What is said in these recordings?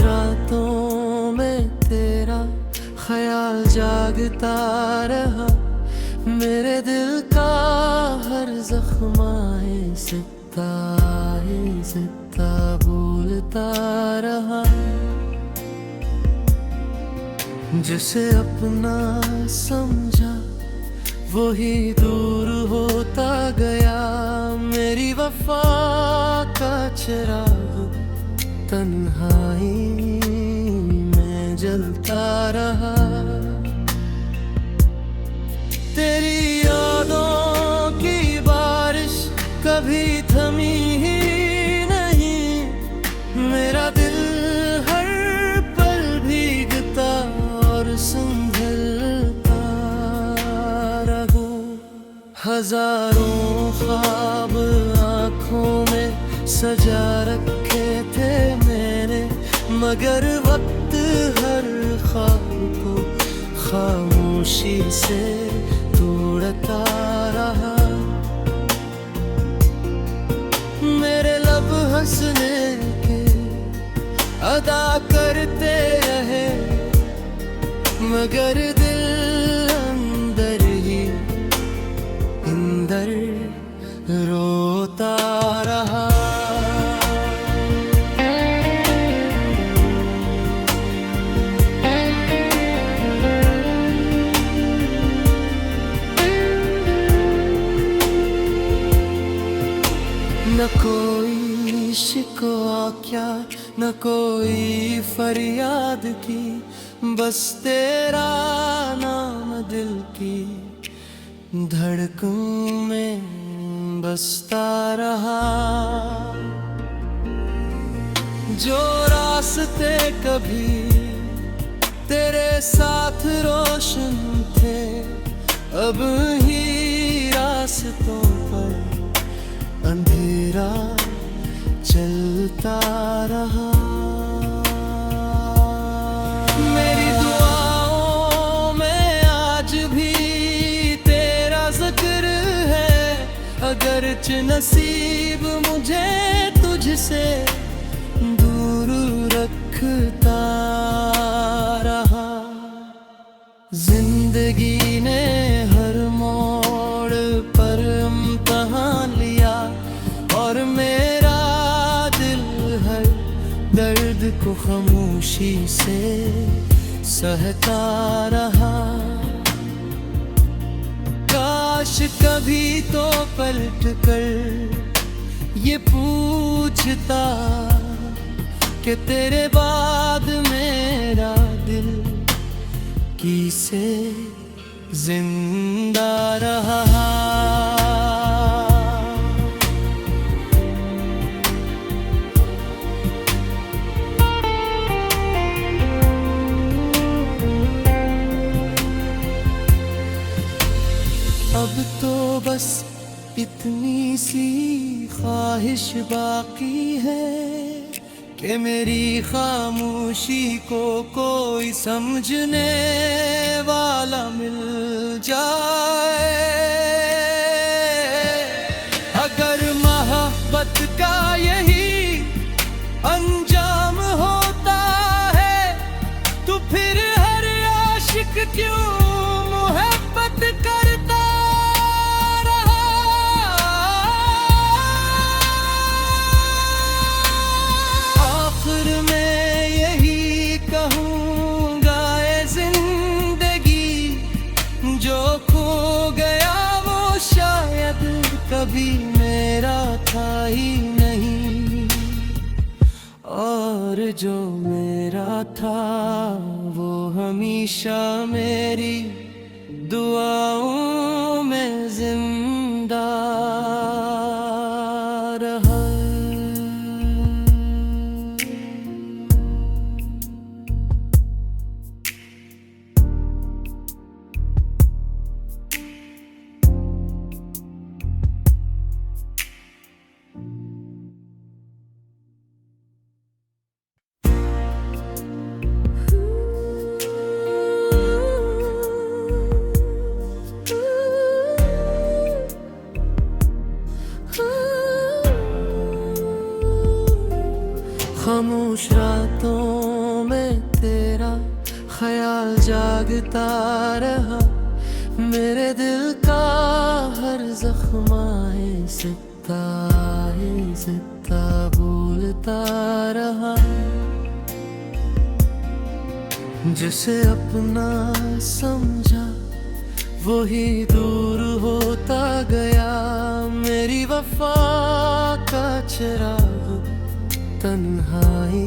रातों में तेरा ख्याल जागता रहा, मेरे दिल का हर जख्माए सिता बोलता रहा। जिसे अपना समझा वही दूर होता गया, मेरी वफा का चिराग तन्हाई में जलता रहा। तेरी यादों की बारिश कभी थमी ही नहीं, मेरा दिल हर पल भीगता और संभलता रहूं। हजारों ख्वाब आँखों में सजा रखे थे मैंने, मगर वक्त हर ख्वाब को खामोशी से तोड़ता रहा। मेरे लब हंसने के अदा करते रहे, मगर दिल अंदर ही अंदर रोता रहा। न कोई शिकवा क्या, न कोई फरियाद की, बस तेरा नाम दिल की धड़कन में बसता रहा। जो रास्ते कभी तेरे साथ रोशन थे, अब ही रास्तों पर अंधेरा चलता रहा। मेरी दुआओं में आज भी तेरा जिक्र है, अगरच नसीब मुझे तुझसे दूर रखता रहा। जिंदगी ने हर मोड़ पर इम्तिहान लिया, और मेरा दिल हर दर्द को खामोशी से सहता रहा। काश कभी तो पलट कर ये पूछता कि तेरे बाद मेरा दिल किसे जिंदा रहा। अब तो बस इतनी सी ख्वाहिश बाकी है कि मेरी खामोशी को कोई समझने वाला मिल जाए। अगर मोहब्बत का यही अंजाम होता है, तो फिर हर आशिक क्यों मोहब्बत करता रहा। आखिर में यही कहूँगा, ए जिंदगी जो खो गया वो शायद कभी मेरा था ही नहीं, और जो मेरा था वो हमेशा मेरी दुआओं में जिंदा रहा। खामोश रातों तेरा ख्याल जागता रहा, मेरे दिल का हर जख्माए सिता बोलता रहा। जिसे अपना समझा वही दूर होता गया, मेरी वफा का चिराग तन्हाई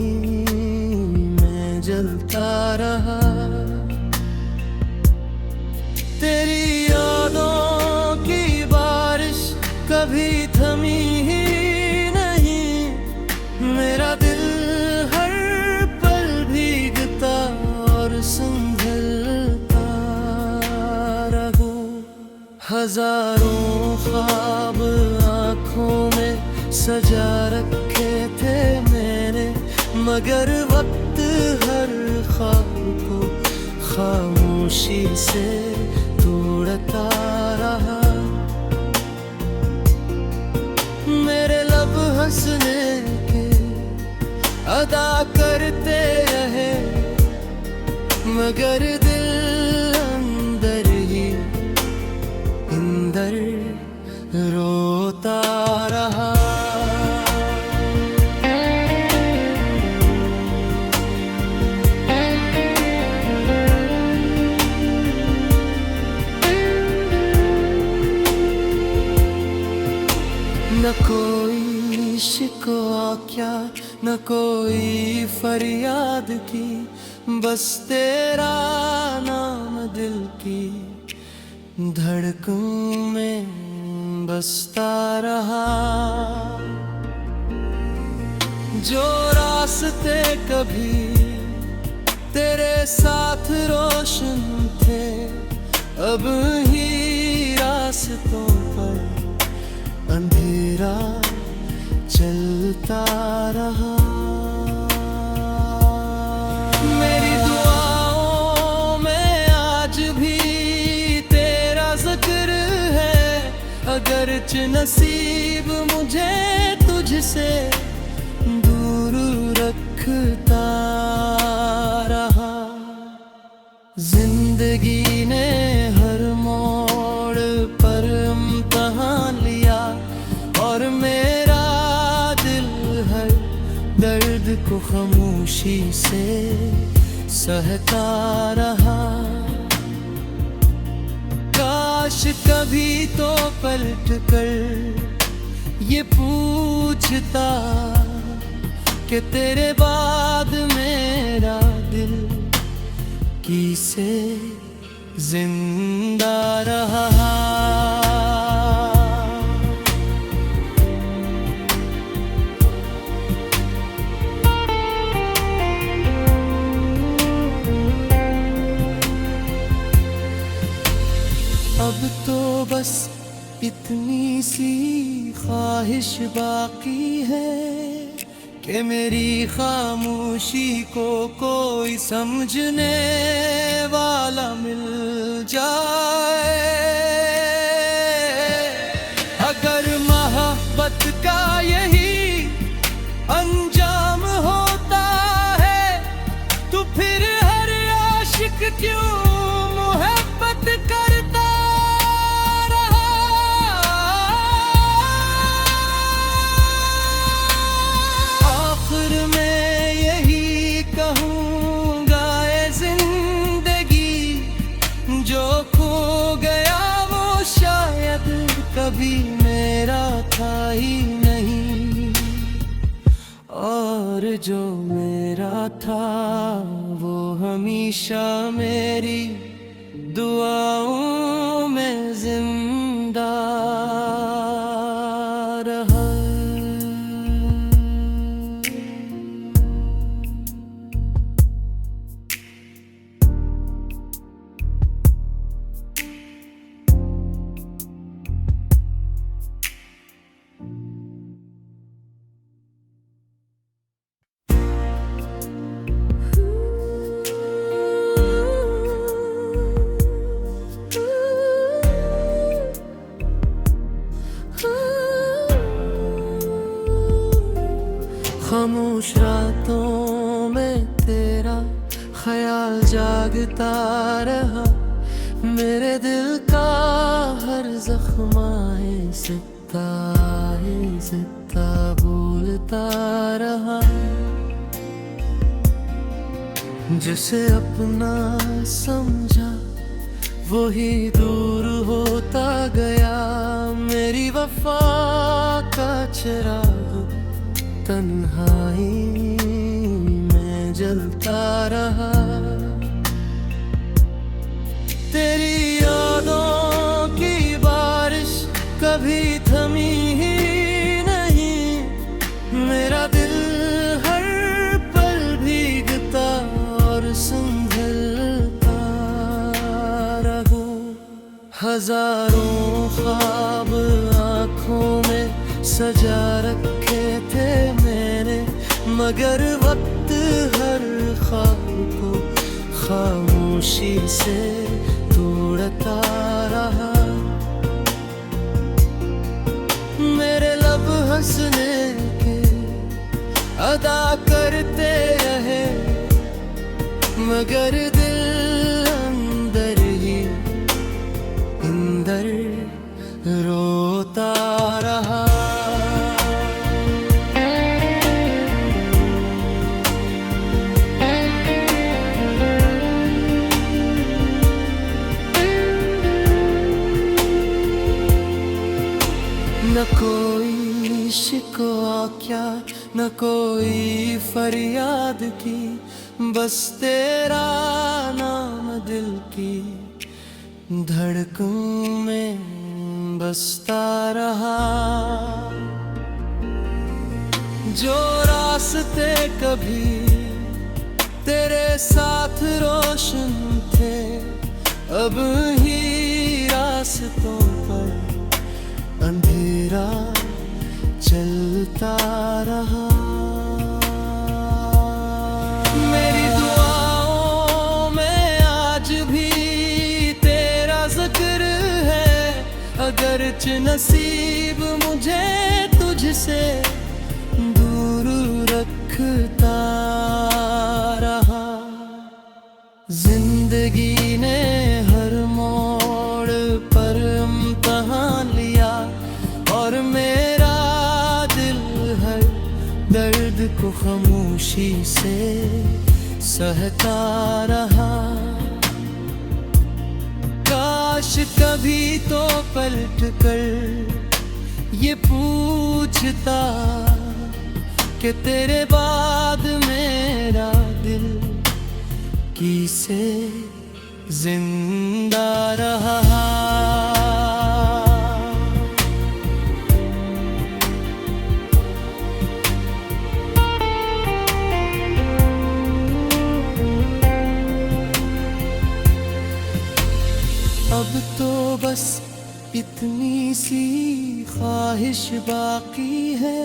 में जलता रहा। तेरी यादों की बारिश कभी थमी ही नहीं, मेरा दिल हर पल भीगता और संभलता रहा। हजारों ख्वाब आँखों में सजा रखे थे मैंने, मगर वक्त हर ख्वाब को खामोशी से तोड़ता रहा। मेरे लब हंसने के अदा करते रहे, मगर दिल अंदर ही अंदर रोता रहा। न कोई शिकवा क्या, न कोई फरियाद की, बस तेरा नाम दिल की धड़कन में बसता रहा। जो रास्ते कभी तेरे साथ रोशन थे, अब ही रास्तों पर अंधेरा चलता रहा। मेरी दुआओं में आज भी तेरा जिक्र है, अगरच नसीब मुझे तुझसे दूर रखता रहा। जिंदगी ने हर मोड़ पर इम्तिहान लिया, और मेरा दिल हर दर्द को खामोशी से सहता रहा। काश कभी तो पलट कर ये पूछता कि तेरे बाद मेरा दिल किसे जिंदा रहा। अब तो बस इतनी सी ख्वाहिश बाकी है कि मेरी खामोशी को कोई समझने वाला मिल जाए। अगर मोहब्बत का यही अंजाम होता है, तो फिर हर आशिक क्यों मोहब्बत करता रहा। आखिर में यही कहूँगा ए जिंदगी, जो खो गया वो शायद कभी मेरा था ही नहीं, और जो मेरा था वो हमेशा मेरी दुआओं में जिंदा रहा। जागता रहा, मेरे दिल का हर जख्माए सिता बोलता रहा। जिसे अपना समझा वही दूर होता गया, मेरी वफा का चिराग तन्हाई में जलता रहा। तेरी यादों की बारिश कभी थमी ही नहीं, मेरा दिल हर पल भीगता और संभलता रहा। हजारों ख्वाब आँखों में सजा रखे थे मैंने, मगर वक्त हर ख्वाब को खामोशी से तोड़ता रहा। मेरे लब हंसने के अदा करते रहे, मगर दिल अंदर ही अंदर रोता रहा। न कोई शिकवा क्या, न कोई फरियाद की, बस तेरा नाम दिल की धड़कन में बसता रहा। जो रास्ते कभी तेरे साथ रोशन थे, अब ही रास्तों पर अंधेरा चलता रहा। मेरी दुआओं में आज भी तेरा जिक्र है, अगरच नसीब मुझे तुझसे दूर रखता रहा। जिंदगी ने हर मोड़ पर इम्तिहान लिया, और मेरा दिल हर दर्द को खामोशी से सहता रहा। काश कभी तो पलट कर ये पूछता कि तेरे बाद मेरा दिल किसे जिंदा रहा। अब तो बस इतनी सी ख्वाहिश बाकी है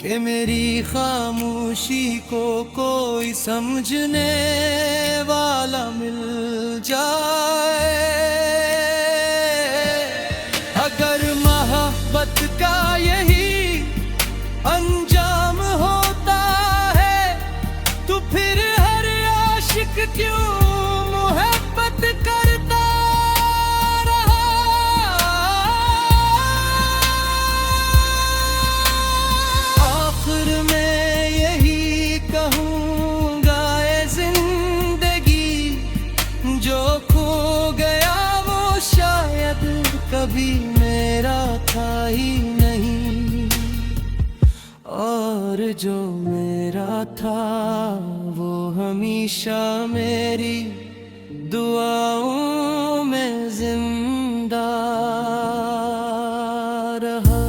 कि मेरी खामोशी को कोई समझने वाला मिल जाए। अगर मोहब्बत का यही अंजाम होता है, तो फिर हर आशिक क्यों मोहब्बत करता रहा। आखिर में यही कहूँगा ए जिंदगी, जो खो गया वो शायद कभी मेरा था ही नहीं, और जो मेरा था वो हमेशा मेरी दुआओं में जिंदा रहा।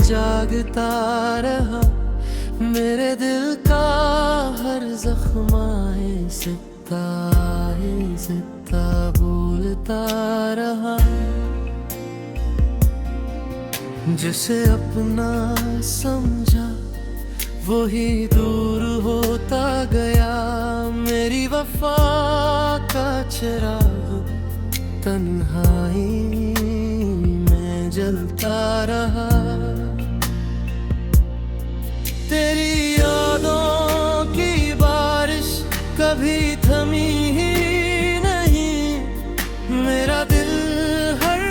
जागता रहा, मेरे दिल का हर जख्माए सिता भूलता रहा। जिसे अपना समझा वही दूर होता गया, मेरी वफा का चिराग तन्हाई में जलता रहा। तेरी यादों की बारिश कभी थमी ही नहीं, मेरा दिल हर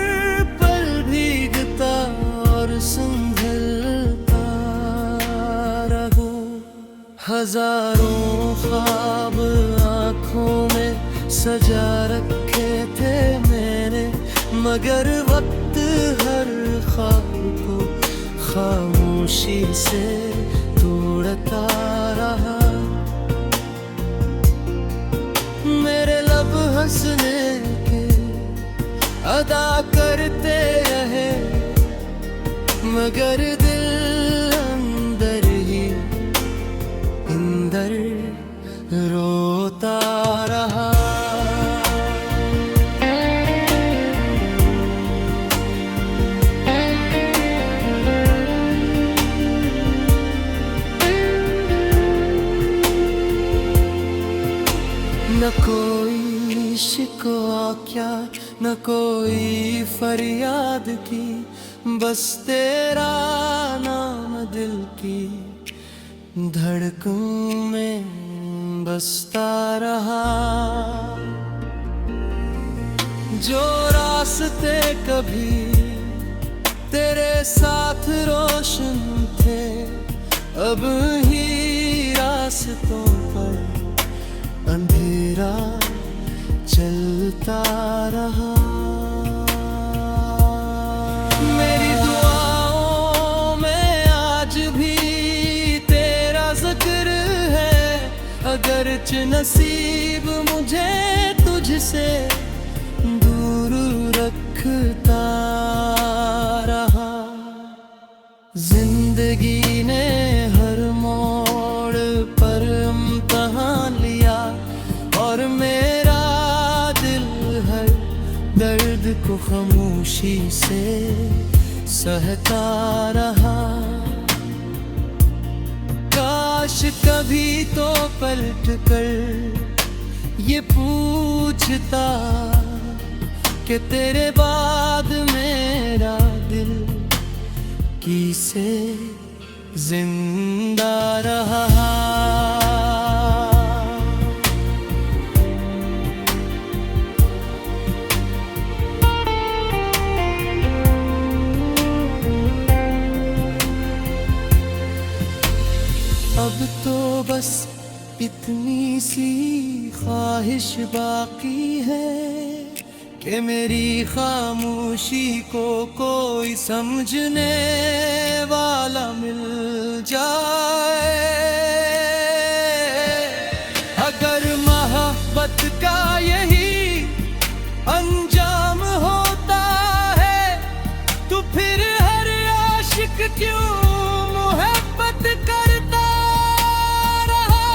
पल भीगता और संभलता रहा। हजारों ख्वाब आँखों में सजा रखे थे मैंने, मगर वक्त हर ख्वाब को खामोशी से तोड़ता रहा। मेरे लब हंसने के अदा करते रहे, मगर दिल अंदर ही अंदर रोता रहा। न कोई शिकवा क्या, न कोई फरियाद की, बस तेरा नाम दिल की धड़कन में बसता रहा। जो रास्ते कभी तेरे साथ रोशन थे, अब ही रास्तों पर अंधेरा चलता रहा। मेरी दुआओं में आज भी तेरा जिक्र है, अगरचे नसीब मुझे तुझसे दूर रखता रहा। जिंदगी ने हर मोड़ पर इम्तिहान लिया, और मेरा दिल हर दर्द को खामोशी से सहता रहा। काश कभी तो पलट कर ये पूछता कि तेरे बाद मेरा दिल किसे जिंदा रहा। अब तो बस इतनी सी ख्वाहिश बाकी है कि मेरी खामोशी को कोई समझने वाला मिल जाए। अगर मोहब्बत का यही अंजाम होता है, तो फिर हर आशिक क्यों मोहब्बत करता रहा।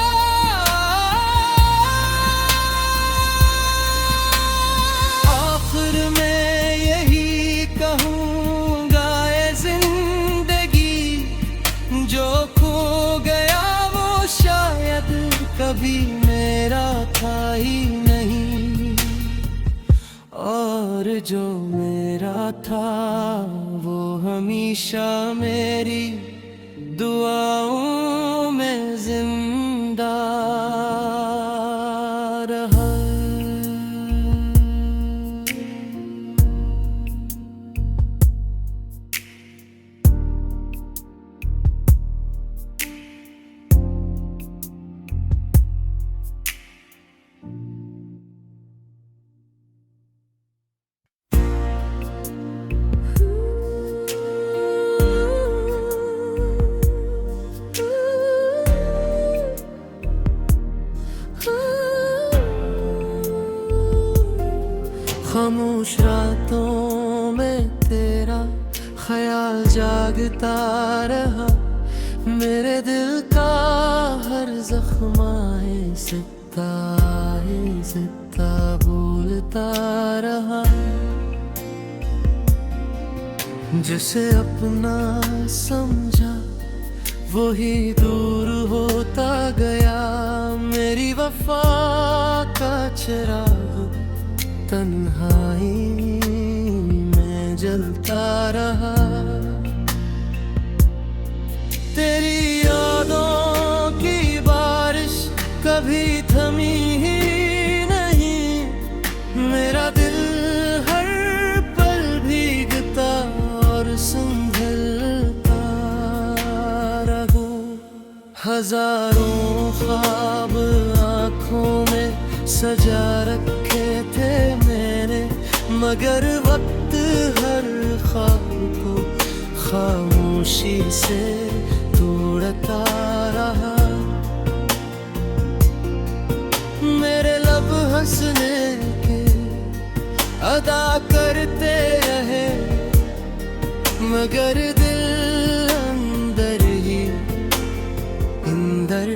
आखिर में यही कहूँगा ए जिंदगी, जो खो गया वो शायद कभी मेरा था ही नहीं, और जो मेरा था वो हमेशा मेरी दुआओं में जिंदा रहा। जागता रहा, मेरे दिल का हर जख्माए सिता बोलता रहा। जिसे अपना समझा वही दूर होता गया, मेरी वफा का चिराग तन्हाई में जलता रहा। तेरी यादों की बारिश कभी थमी ही नहीं, मेरा दिल हर पल भीगता और संभलता रहा। हजारों ख्वाब आँखों में सजा रखे थे मैंने, मगर वक्त हर ख्वाब को खामोशी से तोड़ता रहा। मेरे लब हंसने के अदा करते रहे, मगर दिल अंदर ही अंदर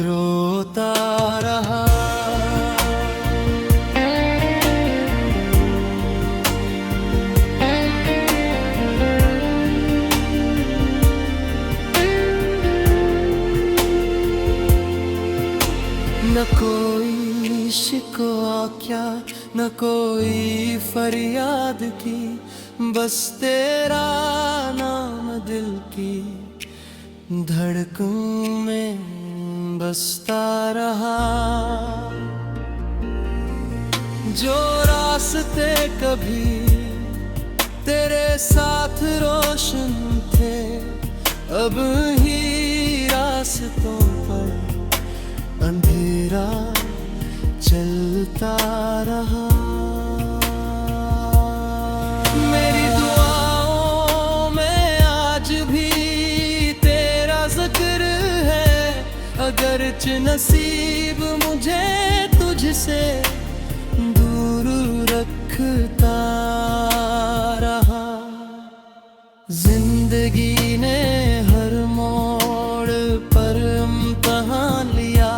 रोता रहा। न कोई शिकवा क्या, न कोई फरियाद की, बस तेरा नाम दिल की धड़कन में बसता रहा। जो रास्ते कभी तेरे साथ रोशन थे, अब ही रास्तों पर अंधेरा चलता रहा। मेरी दुआओं में आज भी तेरा जिक्र है, अगरच नसीब मुझे तुझसे दूर रखता रहा। जिंदगी ने हर मोड़ पर इम्तिहान लिया,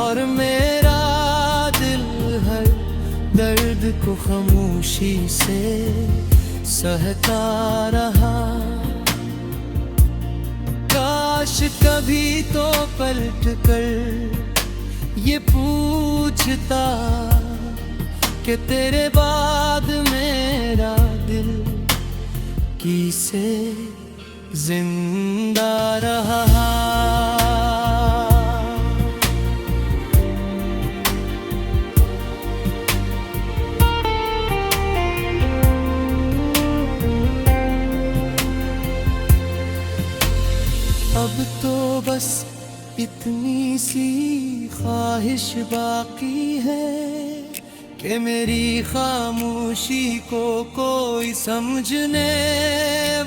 और मेरा दिल हर दर्द को खामोशी से सहता रहा। काश कभी तो पलट कर ये पूछता कि तेरे बाद मेरा दिल किसे जिंदा रहा। अब तो बस इतनी सी ख्वाहिश बाकी है कि मेरी खामोशी को कोई समझने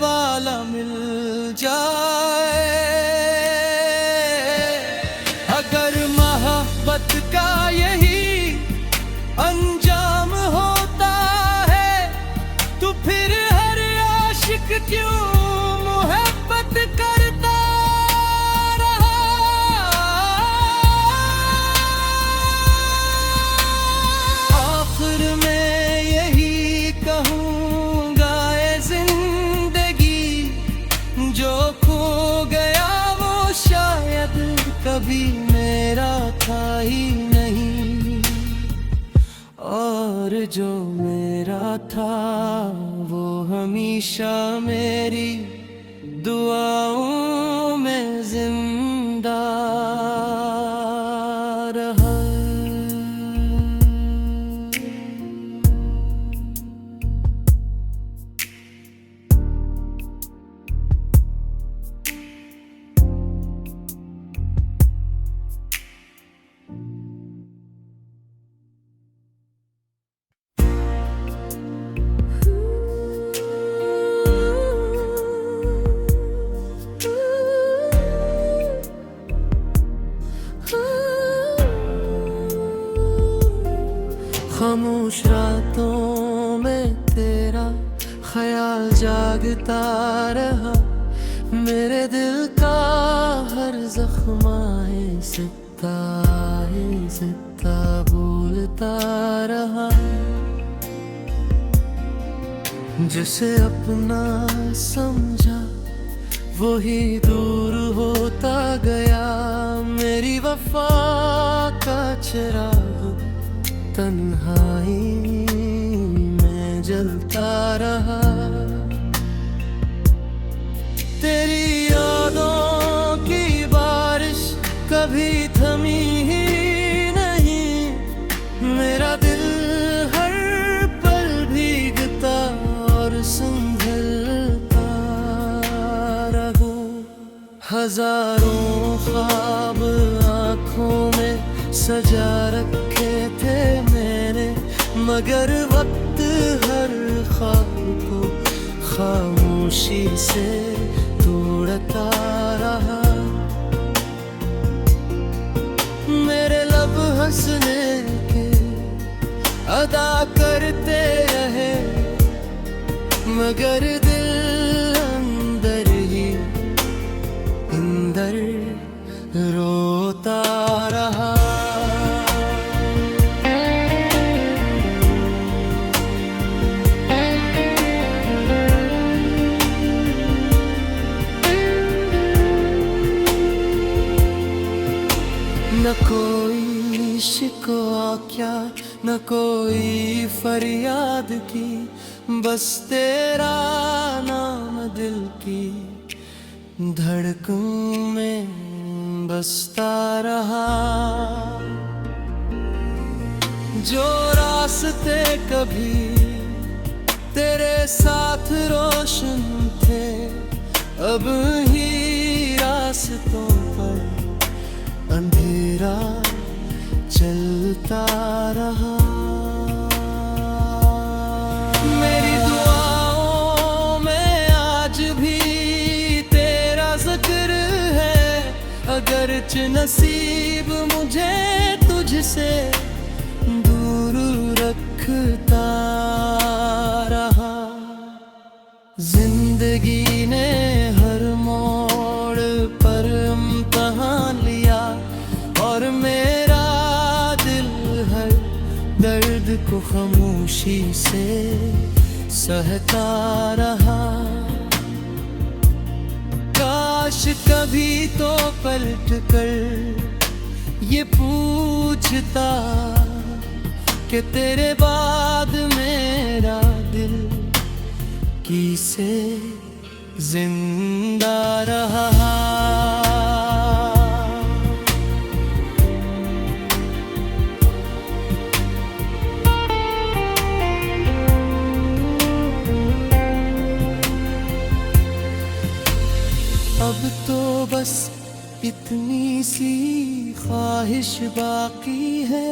वाला मिल जाए। अगर मोहब्बत का यही अंजाम होता है, तो फिर हर आशिक क्यों मोहब्बत करता रहा। आखिर में यही कहूँगा ए जिंदगी, जो खो गया वो शायद कभी मेरा था ही नहीं, और जो मेरा था वो हमेशा मेरी दुआओं में जिंदा रहा। खामोश रातों में तेरा ख्याल जागता भूलता रहा, मेरे दिल का हर जख्माए सिता भूलता रहा। जिसे अपना समझा वही दूर होता गया, मेरी वफा का चिराग तन्हाई में जलता रहा। तेरी यादों की बारिश कभी थमी ही नहीं, मेरा दिल हर पल भीगता और संभलता रहूं। हजारों ख्वाब आँखों में सजा रखे थे मैंने, मगर वक्त हर ख्वाब को खामोशी से तोड़ता रहा। मेरे लब हंसने के अदा करते रहे, मगर दिल अंदर ही अंदर रोता रहा। न कोई शिकवा क्या, न कोई फरियाद की, बस तेरा नाम दिल की धड़कन में बसता रहा। जो रास्ते कभी तेरे साथ रोशन थे, अब ही रास्तों पर अंधेरा चलता रहा। मेरी दुआओं में आज भी तेरा जिक्र है, अगरच नसीब मुझे तुझसे दूर रखता रहा। जिंदगी ने हर मोड़ पर इम्तिहान लिया, और मेरा दिल हर दर्द को खामोशी से सहता रहा। काश कभी तो पलट कर ये पूछता कि तेरे बाद मेरा दिल किसे जिंदा रहा। अब तो बस इतनी सी ख्वाहिश बाकी है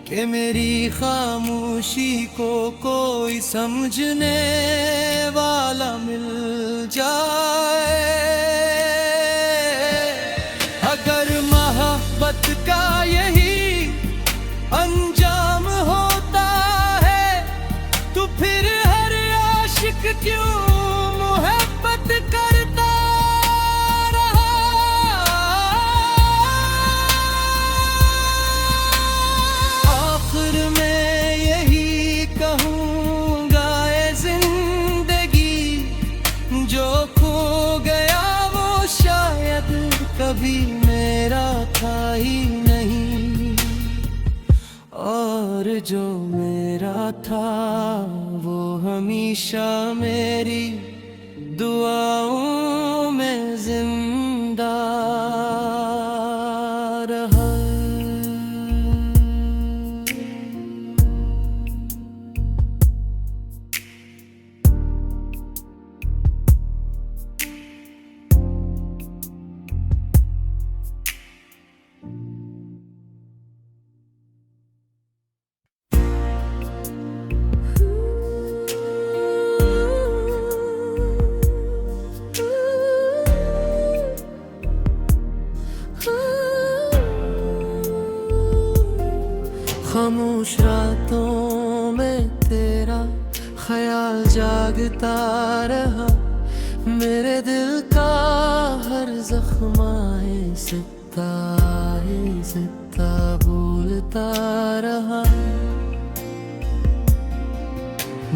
कि मेरी खामोशी को कोई समझने वाला मिल जाए। अगर मोहब्बत का यही अंजाम होता है, तो फिर हर आशिक क्यों मोहब्बत करता रहा। आखिर में यही कहूँगा ए जिंदगी, जो खो गया वो शायद कभी मेरा था ही नहीं, और जो मेरा था वो हमेशा मेरी दुआओं में जिंदा रहा। खामोश रातों में तेरा ख्याल ख्याल जागता रहा, मेरे दिल का हर जख्माए सिता बोलता रहा।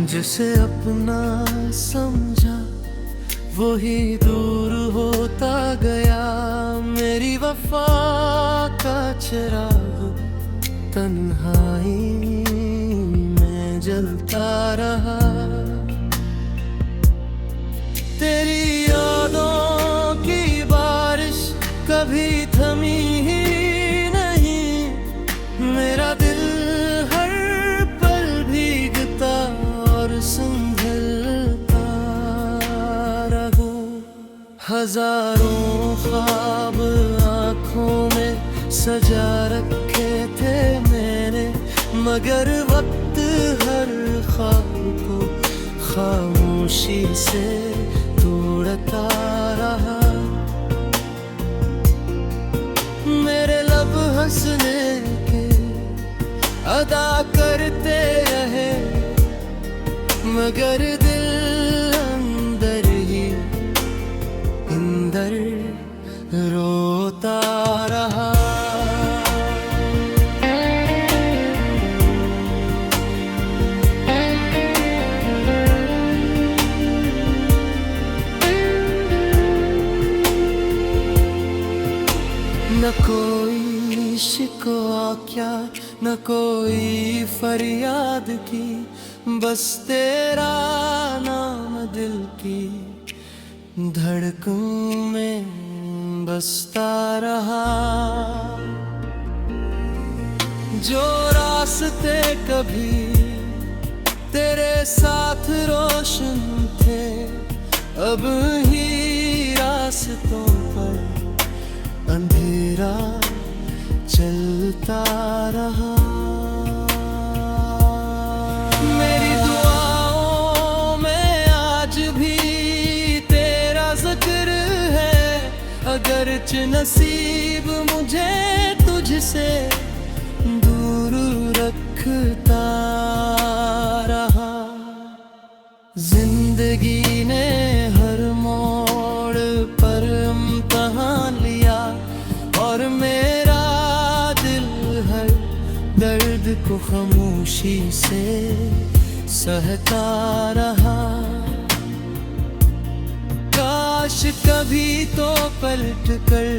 जिसे अपना समझा वही दूर होता गया, मेरी वफा का चिराग तन्हाई में जलता रहा। तेरी यादों की बारिश कभी थमी ही नहीं, मेरा दिल हर पल भीगता और संभलता रहा। हजारों ख्वाब आँखों में सजा रखे थे मैंने, मगर वक्त हर ख्वाब को खामोशी से तोड़ता रहा। मेरे लब हंसने के अदा करते रहे, मगर दिल अंदर ही अंदर रोता रहा। न कोई शिकवा क्या, न कोई फरियाद की, बस तेरा नाम दिल की धड़कन में बसता रहा। जो रास्ते कभी तेरे साथ रोशन थे, अब ही रास्तों पर अंधेरा चलता रहा। मेरी दुआओं में आज भी तेरा जिक्र है, अगरच नसीब मुझे तुझसे दूर रखता रहा। जिंदगी ने हर मोड़ पर इम्तिहान लिया, और मेरा दिल हर दर्द को खामोशी से सहता रहा। काश कभी तो पलट कर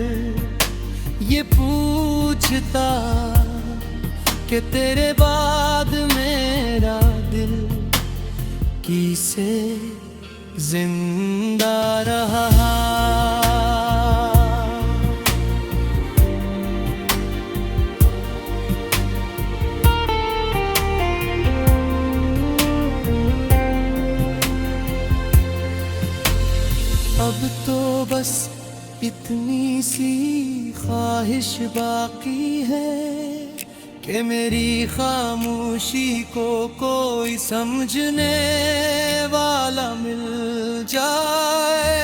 ये पूछता कि तेरे बाद मेरा दिल किसे जिंदा रहा। अब तो बस इतनी सी ख्वाहिश बाकी है कि मेरी खामोशी को कोई समझने वाला मिल जाए।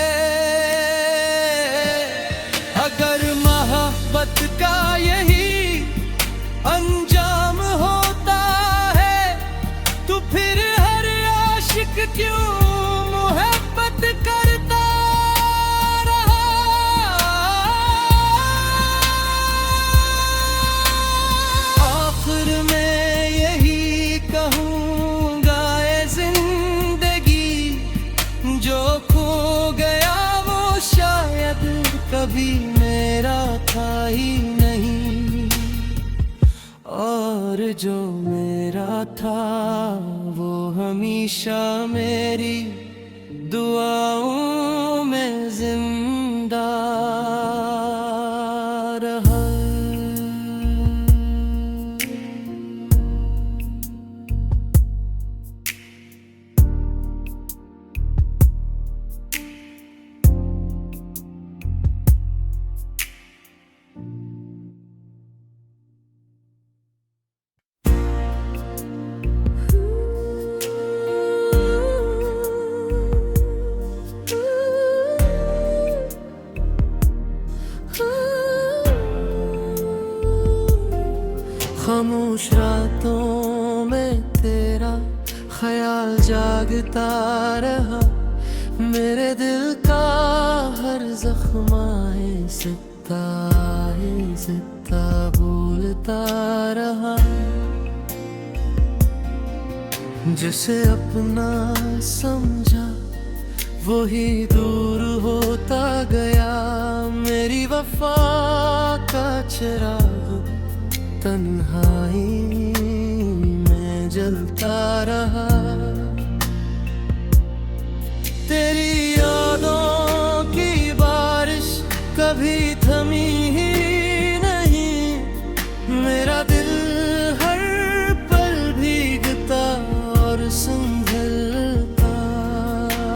अगर मोहब्बत का यही अंजाम होता है, तो फिर हर आशिक क्यों मोहब्बत करता रहा। आखिर में यही कहूँगा ए जिंदगी, जो खो गया वो शायद कभी मेरा था ही नहीं, और जो मेरा था वो हमेशा मेरी दुआओं में जिंदा रहा। खामोश रातों में तेरा ख्याल जागता रहा, मेरे दिल का हर जख्माए सिता भूलता रहा। जिसे अपना समझा वही दूर होता गया, मेरी वफा का चिराग तन्हाई में जलता रहा। तेरी